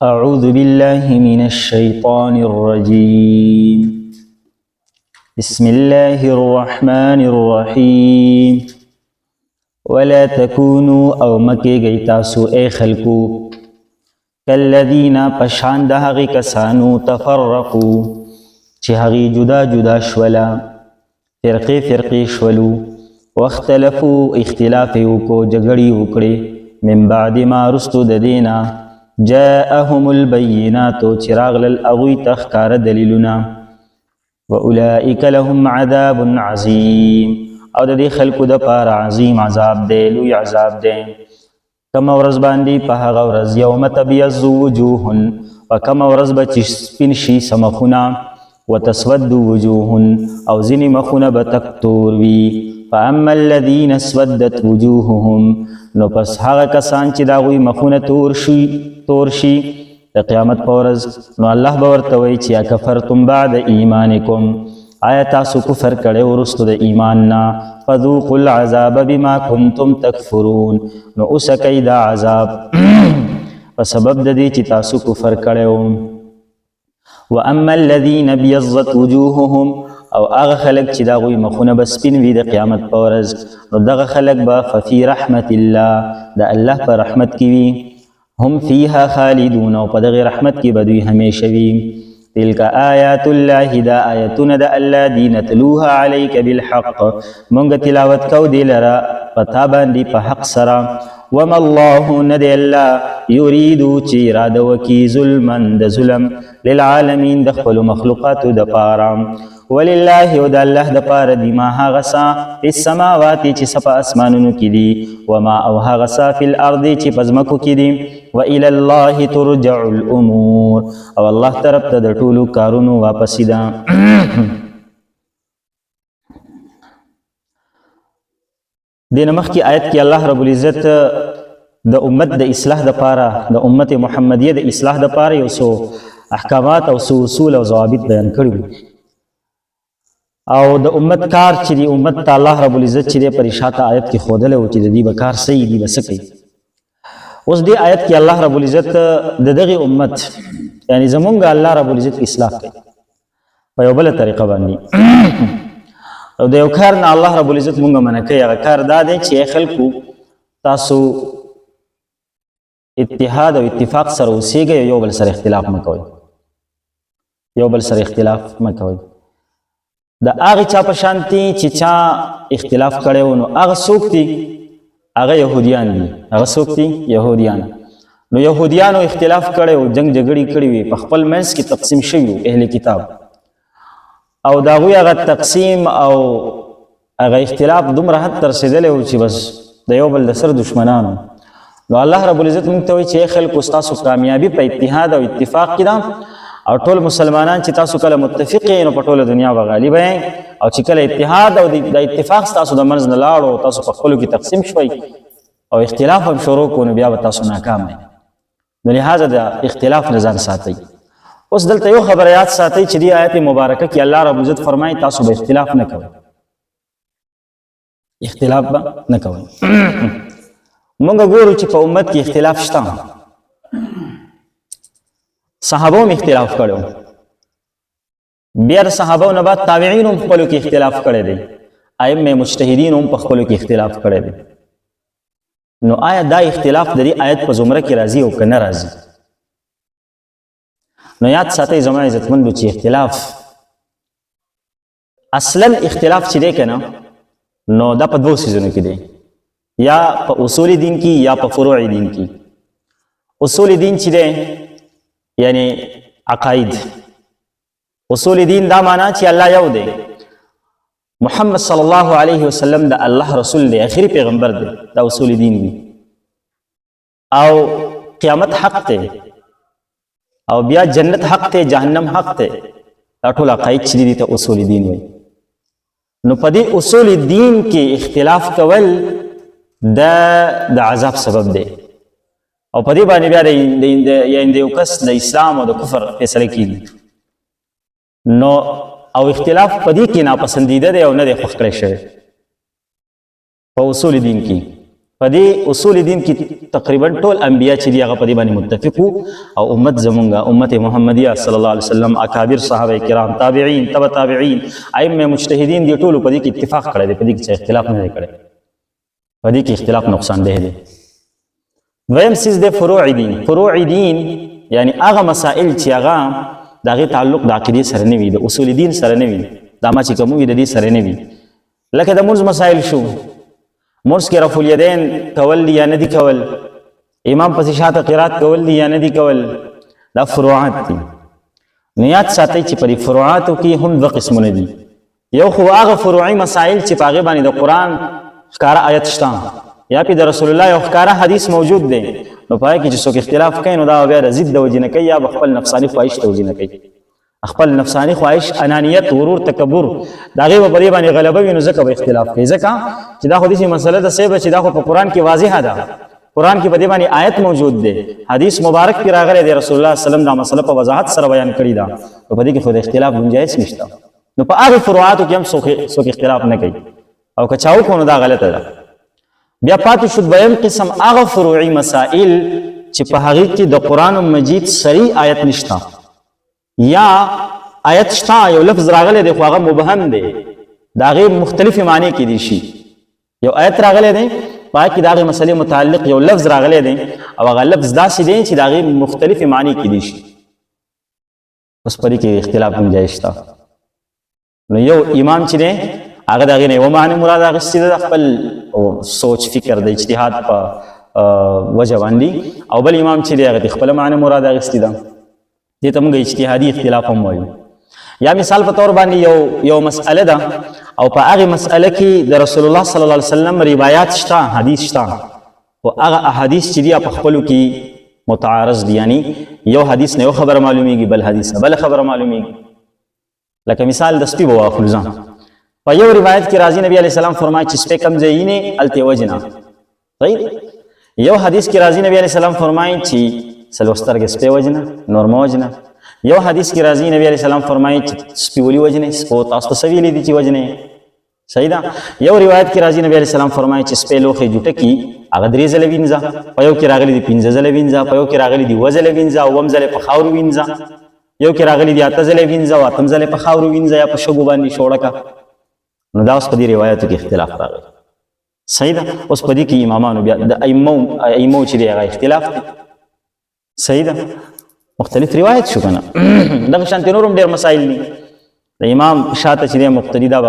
أعوذ بالله من الشيطان الرجيم بسم الله الرحمن الرحيم ولا تكونوا او مکی گئی تاسو اے خلقو کالذین پشان ده هغی کسانو تفرقو چی هغی جدا جدا شولا فرقی فرقی شولو واختلفو اختلافیو کو جگڑی وکڑی من بعد ما رستو ددینا جاءهم البینات چراغ للأغوی تخکار دلیلنا وَأُولَئِكَ لَهُمْ عَذَابٌ عَظِيمٌ او د دې خلکو د پاره عظیم عذاب دی لوی عذاب دی کم ورځ باندې په هغه ورځ یوم تبیض وجوه و کم ورځ به چې سپین شي سمخونه وتسود وجوه او ځینې مخونه به تک تور وي فاما الذین اسودت وجوههم نو پس هغه کسان چې د هغوی مخونه تور شي د قیامت په ورځ نو الله به ورته وایي چې اکفرتم بعد ایمانکم آیا تاسو کفر کړی وروسته د ایمان نه فذوقوا العذاب بما کنتم تکفرون نو اوسکئ دا عذاب په سبب د دې چې تاسو کفر کړی و واما الذین ابیضت وجوههم او هغه خلک چې د هغوی مخونه به سپین وي د قیامت په ورځ نو دغه خلک به ففي رحمت الله د الله په رحمت کې وي هم فيها خالدون او په دغه رحمت کې به دوی همیشه وي تلك آیات الله دا آیتونه د الله دی نتلوها علیک بالحق مونږ تلاوت کو دی لره پتا باندې په حق سره وما الله ندی الله یریدو چې اراده وکي ظلما د ظلم للعالمین د خپل مخلوقاتو د پاره ولله او د الله د پاره دی ما هغه څه په السماوات چې سپه اسمانونو کې دي وما او هغه څه په الارض چې پزمکو کې دي والى الله ترجع الامور او الله طرف ته د ټولو کارونو واپس ده دین مخکې آیت کې الله رب العزت د امت د اصلاح د پاره د امت محمدیه د اصلاح د پاره یو څو احکامات او څو اصول او ضوابط بیان کړي او د امت کار چې دی امت ته الله رب العزت چې پر اشاعت آیت کې خودله و چې د دې به کار صحیح دی بس کوي اوس دې آیت کې الله رب العزت د دغه امت یعنی زمونږ الله رب العزت اصلاح کوي په یو بل طریقه باندې او د یو کار نه الله رب العزت مونږ منع کوي هغه کار دا دی چې خلکو تاسو اتحاد او اتفاق سره اوسېږئ یو بل سره اختلاف مه کوئ یو بل سره اختلاف مه کوئ د هغې چا په شانتي چې چا اختلاف کړی و نو هغه څوک دي هغه یهودیان دي هغه څوک دي یهودیان نو یهودیانو اختلاف کړی و جنګ جګړې کړې وي په خپل منځ کې تقسیم شوي و اهل کتاب او د هغوی هغه تقسیم او هغه اختلاف دومره حد ته رسېدلی و چې بس د یو بل د سر دشمنانو نو الله رب العزت موږ ته وایي چې ای خلکو ستاسو کامیابي په اتحاد او اتفاق کې ده او ټول مسلمانان چې تاسو کله متفق یې نو په ټوله دنیا به غالب یې او چې کله اتحاد او د اتفاق ستاسو د منځ نه لاړو تاسو په خپلو کې تقسیم شوئ او اختلاف هم شروع کړو نو بیا به تاسو ناکام یې نو لهذا د اختلاف نه ځان ساتئ اوس دلته یو خبره یاد ساتئ چې دې آیت مبارکه کې الله رب العزت فرمایي تاسو به اختلاف نه کوئ اختلاف به نه کوئ موږ ګورو چې په امت کې اختلاف شته صحابو هم اختلاف کړو بیا د صحابو نه بعد تابعین هم خپلو کې اختلاف کړی دی ائمه مجتهدین هم په خپلو کې اختلاف کړی دی نو آیا دا اختلاف د دې آیت په زمره کې راځي او که نه راځي نو یاد ساتئ زما عزتمندو چې اختلاف اصلا اختلاف چې دی که نه نو دا په دوو څیزونو کې دی یا په اصول دین کې یا په فروع دین کې اصول دین چې دی یعنی عقاید اصول دین دا معنا چې الله یو دی محمد صلی الله علیه وسلم د الله رسول دی آخري پیغمبر دی دا اصول دین دی او قیامت حق دی او بیا جنت حق دی جهنم حق دی دا ټول عقاید چې دي ته اصول دین وایي نو په دې اصول دین کې اختلاف کول د عذاب سبب دی او په دې باندې بیا د یو کس د اسلام او د کفر فیصله کیږي نو او اختلاف په دې کې ناپسندیده دی او نه دی خوښ کړی شوی په اصول دین کې په دې اصول دین کې تقریبا ټول انبیا چې دي هغه په دې باندې متفق او امت زمونږه امت محمدیه صلی الله علیه وسلم اکابر صحابه کرام تابعین تبع تابعین ائمه مجتهدین دي ټول په دې کې اتفاق کړی دی په دې کې اختلاف نه کړی په دې کې اختلاف نقصان ده دی دویم سیز د فروع دین یعنی هغه مسائل چې هغه دغه تعلق د عقیده سره نه وي د اصول دین سره نه وي دا ما چې کوم وي د دې سره نه وي لکه د مرز مسائل شو مرز کې رفع الیدین کول یا نه دي کول امام پسې شاته قرات کول دي یا نه دي کول دا فروعات دي نیات ساتي چې په فروعاتو کې هم دوه قسمونه دي یو خو هغه فروعي مسائل چې په هغه باندې د قران ښکارا آیت شته یا په رسول الله یو ښکارا حدیث موجود دی نو پای کې چې څوک اختلاف کوي نو دا بیا د ضد د وجې نه کوي یا خپل نفساني خواهش ته وجې نه کوي خپل نفساني خواهش انانیت غرور تکبر دا غي په دې باندې غلبه وي نو ځکه به اختلاف کوي ځکه چې دا خو دې مسله ده سبب چې دا خو په قران کې واضحه ده قران کې په دې باندې آیت موجود ده حدیث مبارک کې راغلی دی رسول الله صلی الله علیه وسلم دا مسله په وضاحت سره بیان کړی ده په دې کې خو د اختلاف گنجائش نشته نو په هغه فروعاتو کې هم څوک اختلاف نه کوي او که چاو کو نو دا غلطه ده بیا پاتې شو دویم قسم هغه فروعي مسائل چې په هغه کې د قران مجید صریح آیت نشته یا آیت شته یو لفظ راغلی دی خو هغه مبهم دی دا غي مختلف معنی کې دي شي یو آیت راغلی دی پای کې دا غي مسلې متعلق یو لفظ راغلی دی او هغه لفظ داسې دی چې دا غي مختلف معنی کې دي شي اوس پرې کې اختلاف هم جایز شته نو یو امام چې دی هغه دا غي نه و معنی مراد هغه ستې خپل سوچ فکر د اجتهاد په وجه باندې او بل امام چې دی هغه خپل معنی مراد هغه ستې ده دې ته موږ اجتهادي اختلاف هم وایو یا مثال په تور باندې یو مسأله ده او په هغه مسأله کې د رسول الله صلی الله علیه وسلم روایت شته حدیث شته او هغه احادیث چې دی په خپلو کې متعارض دي یعنی یو حدیث نه یو خبر معلومیږي بل حدیث نه بل خبر معلومیږي لکه مثال د سپي بواخلو ځان په یو روایت کې راځي نبی علیہ السلام فرمایي چې سپي کم ځای نه الته وجنا صحیح یو حدیث کې راځي نبی علیہ السلام فرمایي چې سلوستر کې سپي وجنا نور موجنا یو حدیث کې راځي نبی علیہ السلام فرمایي چې سپي ولي وجنه سپو تاسو سویلې دي چې وجنه صحیح ده یو روایت کې راځي نبی علیہ السلام فرمایي چې سپي لوخه جوټه کې هغه درې ځله وینځه په یو کې راغلي دي 15 ځله وینځه په یو کې راغلي دي وځله وینځه او وم ځله په خاور وینځه یو کې راغلي دي اته ځله وینځه او اتم ځله په خاور وینځه یا په شګو باندې شوړکا نو دا اوس په دې روایتو کې اختلاف راغلی صحیح ده اوس په دې کې امامانو بیا د ائمو چې دی هغه اختلاف دی صحیح ده مختلف روایت شو کنه دغه شانتي نورم ډېر مسائل دي د امام شاته چې دی مقتدی دا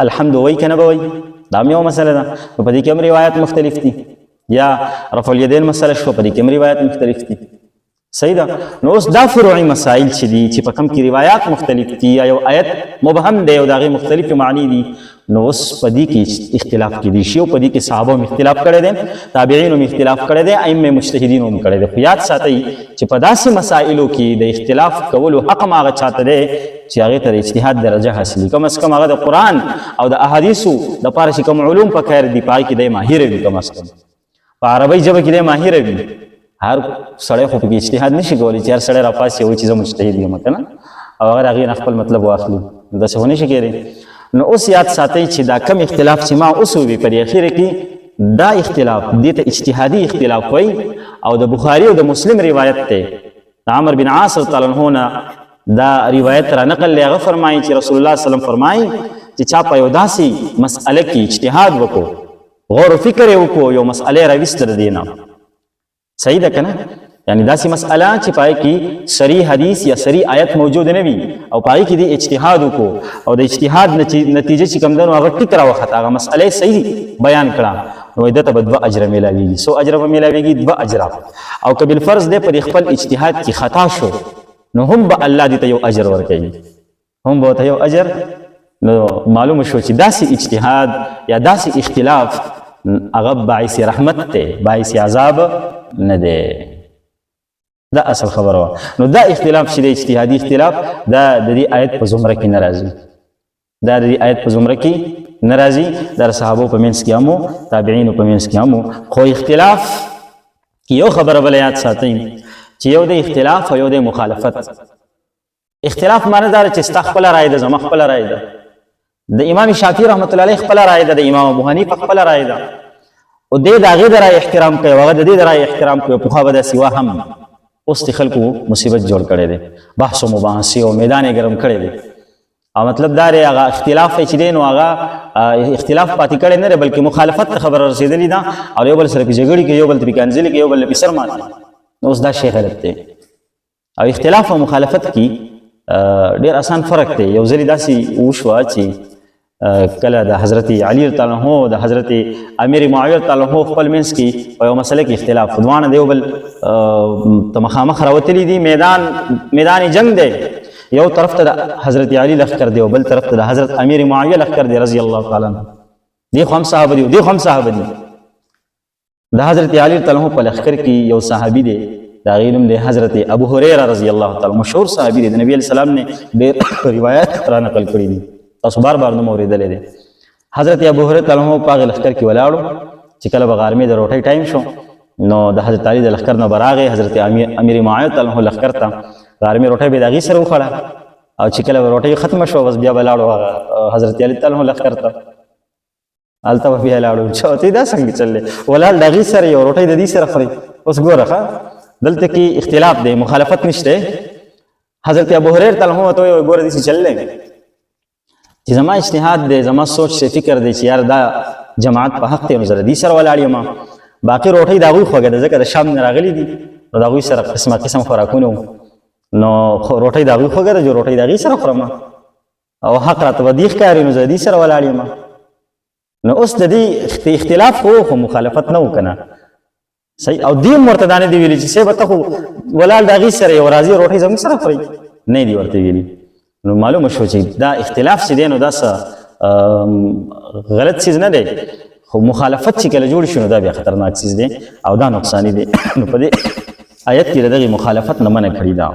الحمد وای کنه به وای دا یو مسله ده په دې کې هم روایت مختلف دي یا رفع الیدین مسله شو په دې کې هم روایت مختلف دي صحیح ده نو اوس دا فروعي مسائل چې دي چې په کوم کې روایت مختلف دي یا یو آیت مبهم دی او دغه مختلف معنی دي نو اوس په دې کې اختلاف کې دي شی او په دې کې صحابه هم اختلاف کړي دي تابعین هم اختلاف کړي دي ائمه مجتهدین هم کړي دي خو یاد ساتئ چې په داسې مسائلو کې د اختلاف کولو حق هغه چاته دی چې هغه ته اجتهاد درجه حاصلې کم از کم هغه د قران او د احادیثو د پاره چې کوم علوم په خیر دي پای کې د ماهر وي کم از کم په عربی ژبه کې د ماهر وي هر سړی خو په اجتهاد نشي کولی چې هر سړی را پاسي وایي چې زه مجتهد یم کنه او هغه هغه خپل مطلب واخلي دا څه ونه شي کېږي نو اوس یاد ساتئ چې دا کم اختلاف چې ما اوس وی په اخر کې دا اختلاف دې ته اجتهادي اختلاف وایي او د بخاری او د مسلم روایت ته عمر بن عاص رضی الله عنه دا روایت را نقل لغه فرمایي چې رسول الله صلی الله علیه وسلم فرمایي چې چا په یو داسې مسأله کې اجتهاد وکړو غور او فکر وکړو یو مسأله راوستل دینه صحیح ده کنه یعنی داسې مسأله چې پای کې صریح حدیث یا صریح آیت موجود نه وي او پای کې د اجتهاد وکړو او د اجتهاد نتیجه چې کوم دنو هغه ټیک راوخته هغه مسأله صحیح بیان کړه نو دته به 2 اجر ملاويږي 100 اجر به ملاويږي 2 اجر او که بل فرض ده پر خپل اجتهاد کې خطا شو نو هم به الله دې ته یو اجر ورکړي هم به ته یو اجر نو معلومه شو چې داسې اجتهاد یا داسې اختلاف هغه باعث رحمت ته باعث عذاب نه ده دا اصل خبره نو دا اختلاف چې د اجتهادي اختلاف دا د دې آیت په زمره کې ناراضي دا د دې آیت په زمره کې ناراضي در صحابه په منځ کې هم تابعین په منځ کې هم خو اختلاف یو خبره بل یاد ساتئ چې یو د اختلاف او یو د مخالفت اختلاف معنی دا چې استخپل رائے ده زما خپل رائے ده د امام شافعي رحمت الله علیه خپل رائے ده د امام ابو حنیفه خپل رائے ده او دې د هغې د رایې احترام کوي او هغه د دې د رایې احترام کوي. پخوا به داسې وه هم اوس د خلکو مصیبت جوړ کړی دی، بحث و مباحثې او میدان یې ګرم کړی دی. او مطلب دا دی هغه اختلاف چې دی نو هغه اختلاف پاتې کړی نه دی بلکې مخالفت ته خبره رسېدلې ده او یو بل سره پې جګړې کوي، یو بل ته پې کنځلې کوي، یو بل له پې سر ماتي. نو اوس دا شی غلط دی. او اختلاف او مخالفت کې ډېر آسان فرق دی. یو ځلې داسې وشوه چې کله د حضرت علي رضی الله عنه د حضرت امیر معاویه رضی الله عنه خپل منځ کې په یو مسله کې اختلاف، دواړه د یو بل ته مخامخ راوتلي دي، میدان جنگ دی. یو طرف ته د حضرت علي لښکر دی او بل طرف ته د حضرت امیر معاویه لښکر دی رضی الله تعالی عنه. دی خو هم صحابه دي او دی خو هم صحابه دي. د حضرت علي رضی الله عنه په لښکر کې یو صحابي دی، د هغې نوم دی حضرت ابو هريره رضی الله تعالی، مشهور صحابي دی، د نبي علیه السلام نه ډېر روایات را نقل کړي دي، تاسو بار بار نوم اورېدلی دی. حضرت ابو هريره رضی الله عنه په هغې لښکر کې ولاړو چې کله به غرمې د روټۍ ټایم شو نو د حضرت علي د لښکر نه به راغی حضرت امیر معاویه رضی الله عنه لښکر ته، غرمې روټۍ به یې د هغې سره وخوړه او چې کله به روټۍ ختمه شوه بس بیا به لاړو حضرت علي رضی الله عنه لښکر ته، هلته به بیا لاړو. چا ورته دا څنګه چل دی، ولاړ د هغې سره یو روټۍ د دې سره خوري. اوس ګوره ښه دلته کې اختلاف دی، مخالفت نشته. حضرت ابو هريره رضی الله عنه ورته وویل ګوره داسې چل دی چې زما اجتهاد دی، زما سوچ دی، فکر دی چې یار دا جماعت په حق دی نو زه د دې سره ولاړ یم. باقي روټۍ د هغوی خوږه ده ځکه د شام نه راغلي دي نو د هغوی سره قسمه قسم خوراکونه وو نو روټۍ د هغوی خوږه ده جو روټۍ د هغې سره خورم او حق راته به دې ښکاري نو زه د دې سره ولاړ یم. نو اوس د دې اختلاف خو مخالفت نه و که نه صحیح. او دې هم ورته دا نه دي ویلي چې صاحبه ته خو ولاړ د هغې سره یو راځي روټۍ زموږ سره خورئ، نه دي ورته ویلي. نو معلومه شو چې دا اختلاف چې دی نو دا څه غلط څیز نه دی، خو مخالفت چې کله جوړ شي نو دا بیا خطرناک څیز دی او دا نقصاني دی. نو په دې آیت کې د دغې مخالفت نه منع کړي ده.